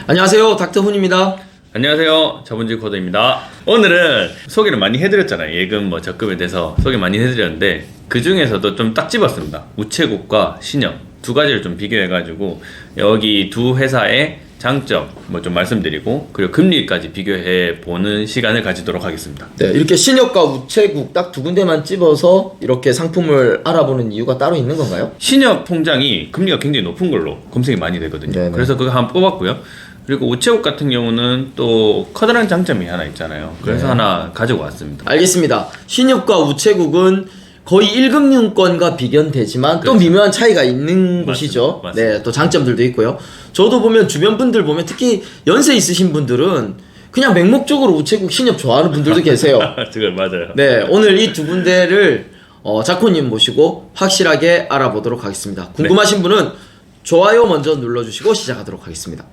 안녕하세요, 닥터훈입니다. 안녕하세요, 자본주의 코드입니다. 오늘은 소개를 많이 해드렸잖아요. 예금 적금에 대해서 소개 많이 해드렸는데 그 중에서도 좀 딱 집었습니다. 우체국과 신협 두 가지를 좀 비교해가지고 여기 두 회사의 장점 좀 말씀드리고, 그리고 금리까지 비교해 보는 시간을 가지도록 하겠습니다. 네, 이렇게 신협과 우체국 딱 두 군데만 집어서 이렇게 상품을 알아보는 이유가 따로 있는 건가요? 신협 통장이 금리가 굉장히 높은 걸로 검색이 많이 되거든요. 네네. 그래서 그거 한번 뽑았고요. 그리고 우체국 같은 경우는 또 커다란 장점이 하나 있잖아요. 그래서 네. 하나 가지고 왔습니다. 알겠습니다. 신협과 우체국은 거의 1금융권과 비견되지만 또 그렇죠. 미묘한 차이가 있는 곳이죠. 맞습니다. 네, 또 장점들도 있고요. 저도 보면 주변 분들 보면 특히 연세 있으신 분들은 그냥 맹목적으로 우체국, 신협 좋아하는 분들도 계세요. 지금 맞아요. 네, 오늘 이 두 군데를 자코님 모시고 확실하게 알아보도록 하겠습니다. 궁금하신 분은 좋아요 먼저 눌러주시고 시작하도록 하겠습니다.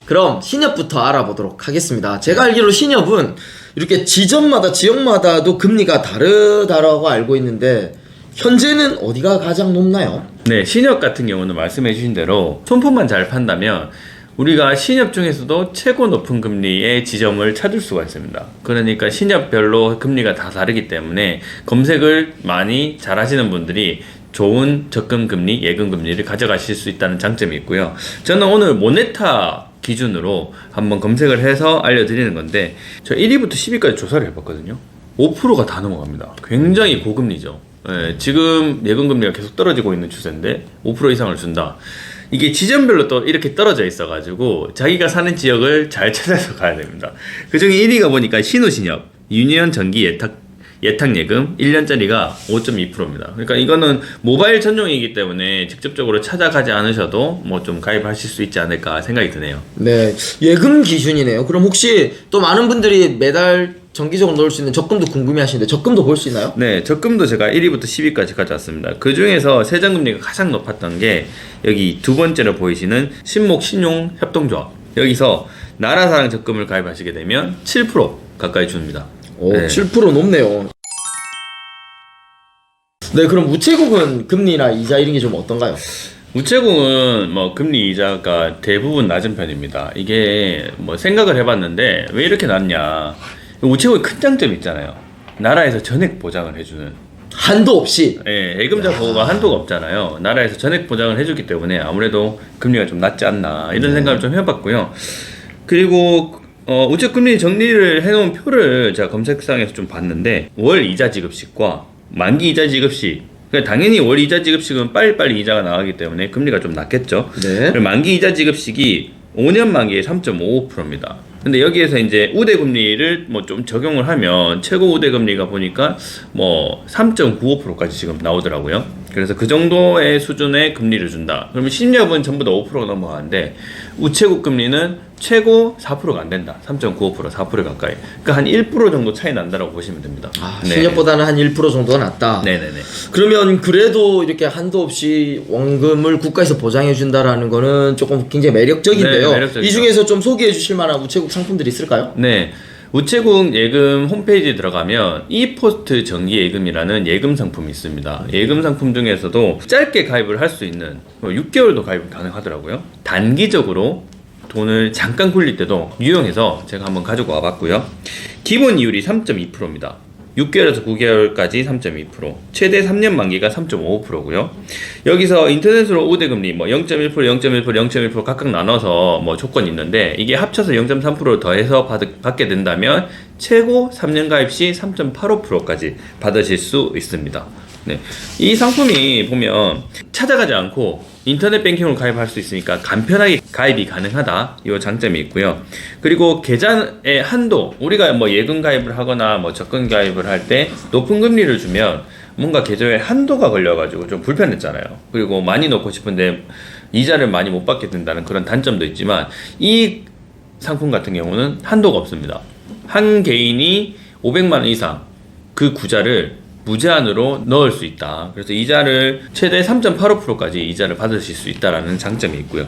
그럼 신협부터 알아보도록 하겠습니다. 제가 알기로 신협은 이렇게 지점마다 지역마다도 금리가 다르다라고 알고 있는데 현재는 어디가 가장 높나요? 네, 신협 같은 경우는 말씀해 주신 대로 손품만 잘 판다면 우리가 신협 중에서도 최고 높은 금리의 지점을 찾을 수가 있습니다. 그러니까 신협별로 금리가 다 다르기 때문에 검색을 많이 잘 하시는 분들이 좋은 적금 금리, 예금 금리를 가져가실 수 있다는 장점이 있고요. 저는 오늘 모네타 기준으로 한번 검색을 해서 알려드리는 건데, 저 1위부터 10위까지 조사를 해봤거든요. 5%가 다 넘어갑니다. 굉장히 고금리죠. 예, 지금 예금 금리가 계속 떨어지고 있는 추세인데 5% 이상을 준다. 이게 지점별로 또 이렇게 떨어져 있어가지고 자기가 사는 지역을 잘 찾아서 가야 됩니다. 그 중에 1위가 보니까 신우신협, 유니언 정기 예탁예금 1년짜리가 5.2%입니다. 그러니까 이거는 모바일 전용이기 때문에 직접적으로 찾아가지 않으셔도 좀 가입하실 수 있지 않을까 생각이 드네요. 네, 예금 기준이네요. 그럼 혹시 또 많은 분들이 매달 정기적으로 넣을 수 있는 적금도 궁금해하시는데 적금도 볼 수 있나요? 네, 적금도 제가 1위부터 10위까지 가져왔습니다. 그 중에서 세전금리가 가장 높았던 게 여기 두 번째로 보이시는 신목 신용협동조합. 여기서 나라사랑 적금을 가입하시게 되면 7% 가까이 줍니다. 오, 네. 7% 높네요. 네, 그럼 우체국은 금리나 이자 이런 게 좀 어떤가요? 우체국은 금리 이자가 대부분 낮은 편입니다. 이게 생각을 해봤는데 왜 이렇게 낮냐. 우체국의 큰 장점이 있잖아요. 나라에서 전액 보장을 해주는. 한도 없이. 예, 예금자 보호가 한도가 없잖아요. 나라에서 전액 보장을 해주기 때문에 아무래도 금리가 좀 낮지 않나 이런 생각을 좀 해봤고요. 그리고 우체금리 정리를 해놓은 표를 제가 검색상에서 좀 봤는데, 월 이자 지급식과 만기 이자 지급식, 그러니까 당연히 월 이자 지급식은 빨리빨리 이자가 나가기 때문에 금리가 좀 낮겠죠. 네. 만기 이자 지급식이 5년 만기에 3.55%입니다. 근데 여기에서 이제 우대 금리를 좀 적용을 하면 최고 우대 금리가 보니까 3.95%까지 지금 나오더라고요. 그래서 그 정도의 수준의 금리를 준다. 그러면 신협은 전부 다 5%가 넘어가는데 우체국 금리는 최고 4%가 안 된다. 3.95%, 4% 가까이. 그러니까 한 1% 정도 차이 난다라고 보시면 됩니다. 아, 네. 신협보다는 한 1% 정도가 낮다. 네네네. 그러면 그래도 이렇게 한도 없이 원금을 국가에서 보장해 준다라는 거는 조금 굉장히 매력적인데요. 네, 매력적이죠. 이 중에서 좀 소개해 주실 만한 우체국 상품들이 있을까요? 네. 우체국 예금 홈페이지에 들어가면 e포스트 정기예금이라는 예금 상품이 있습니다. 예금 상품 중에서도 짧게 가입을 할 수 있는 6개월도 가입이 가능하더라고요. 단기적으로 돈을 잠깐 굴릴 때도 유용해서 제가 한번 가지고 와봤고요. 기본 이율이 3.2%입니다. 6개월에서 9개월까지 3.2%, 최대 3년 만기가 3.55%고요. 여기서 인터넷으로 우대금리 0.1%, 0.1%, 0.1% 각각 나눠서 조건이 있는데, 이게 합쳐서 0.3%를 더해서 받게 된다면 최고 3년 가입 시 3.85%까지 받으실 수 있습니다. 네. 이 상품이 보면 찾아가지 않고 인터넷 뱅킹으로 가입할 수 있으니까 간편하게 가입이 가능하다, 이 장점이 있고요. 그리고 계좌의 한도, 우리가 예금 가입을 하거나 적금 가입을 할 때 높은 금리를 주면 뭔가 계좌에 한도가 걸려가지고 좀 불편했잖아요. 그리고 많이 넣고 싶은데 이자를 많이 못 받게 된다는 그런 단점도 있지만, 이 상품 같은 경우는 한도가 없습니다. 한 개인이 500만 원 이상 그 구자를 무제한으로 넣을 수 있다. 그래서 이자를 최대 3.85%까지 이자를 받으실 수 있다라는 장점이 있고요.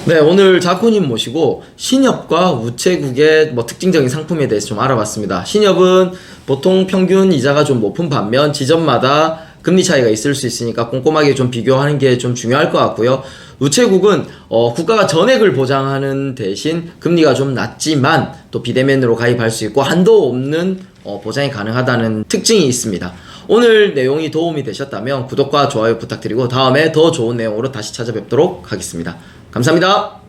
네, 오늘 자코님 모시고 신협과 우체국의 특징적인 상품에 대해서 좀 알아봤습니다. 신협은 보통 평균 이자가 좀 높은 반면 지점마다 금리 차이가 있을 수 있으니까 꼼꼼하게 좀 비교하는 게 좀 중요할 것 같고요. 우체국은 국가가 전액을 보장하는 대신 금리가 좀 낮지만 또 비대면으로 가입할 수 있고 한도 없는 보장이 가능하다는 특징이 있습니다. 오늘 내용이 도움이 되셨다면 구독과 좋아요 부탁드리고 다음에 더 좋은 내용으로 다시 찾아뵙도록 하겠습니다. 감사합니다.